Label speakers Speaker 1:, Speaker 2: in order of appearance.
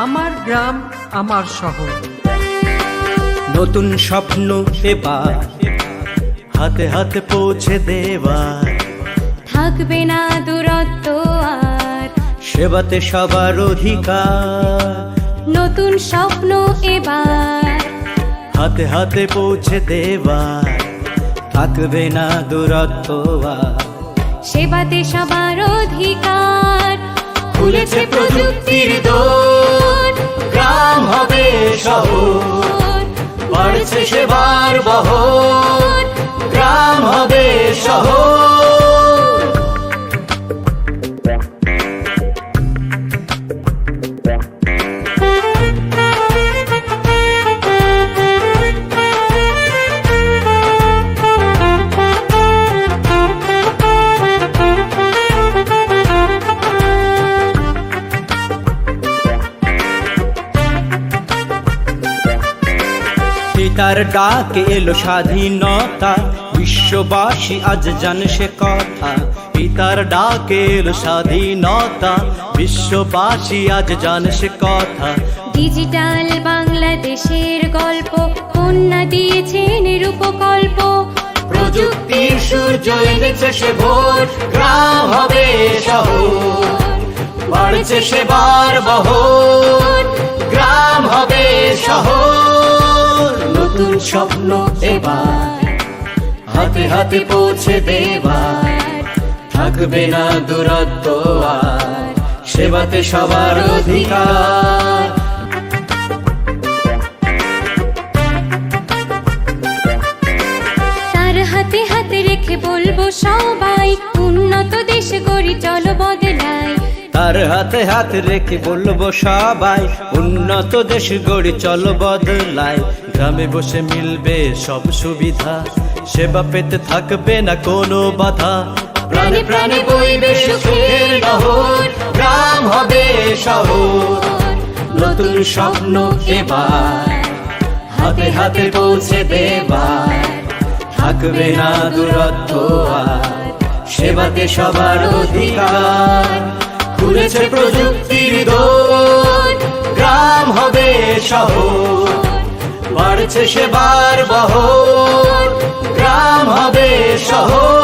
Speaker 1: আমার গ্রাম আমার শহর।
Speaker 2: নতুন স্বপ্ন এবার হাতে হাতে পৌঁছে দেবার,
Speaker 3: থাকবে না দূরত্ব আর,
Speaker 2: সেবাতে সবার অধিকার।
Speaker 3: নতুন স্বপ্ন এবার
Speaker 2: হাতে হাতে পৌঁছে দেবার, থাকবে না দূরত্ব আর,
Speaker 3: সেবাতে সবার অধিকার।
Speaker 2: খুলেছে প্রযুক্তির দোর, গ্রাম হবে শহর, বাড়ছে সেবার বহর, গ্রাম হবে শহর। পিতার ডাকে এলো স্বাধীনতা, বিশ্ববাসী আজ জানে সে কথা। পিতার ডাকে এলো স্বাধীনতা, বিশ্ববাসী আজ জানে সে কথা।
Speaker 3: ডিজিটাল বাংলাদেশের গল্প কন্যা দিয়েছেন রূপকল্প।
Speaker 2: প্রযুক্তির সূর্য এনেছে সে ভোর, গ্রাম হবে শহর, বাড়ছে সেবার বহর, গ্রাম হবে শহর। নতুন স্বপ্ন এবার হাতে হাতে পৌঁছে দেবার, থাকবে না দূরত্ব আর, সেবাতে সবার অধিকার।
Speaker 3: তার হাতে হাতে রেখে বলবো সবাই, উন্নত দেশ গড়ি চলো বদলাই।
Speaker 2: তার হাতে হাত রেখে বলবো সবাই, উন্নত দেশ গড়ি চলো বদলাই। গ্রামে বসে মিলবে সব সুবিধা, সেবা পেতে থাকবে না কোনো বাধা। প্রাণে প্রাণে বইবে সুখের লহর, গ্রাম হবে শহর। নতুন স্বপ্ন এবার হাতে হাতে পৌঁছে দেবার, থাকবে না দূরত্ব আর, সেবাতে সবার অধিকার। খুলেছে প্রযুক্তির দোর, গ্রাম হবে শহর, বাড়ছে সেবার বহর, গ্রাম হবে শহর।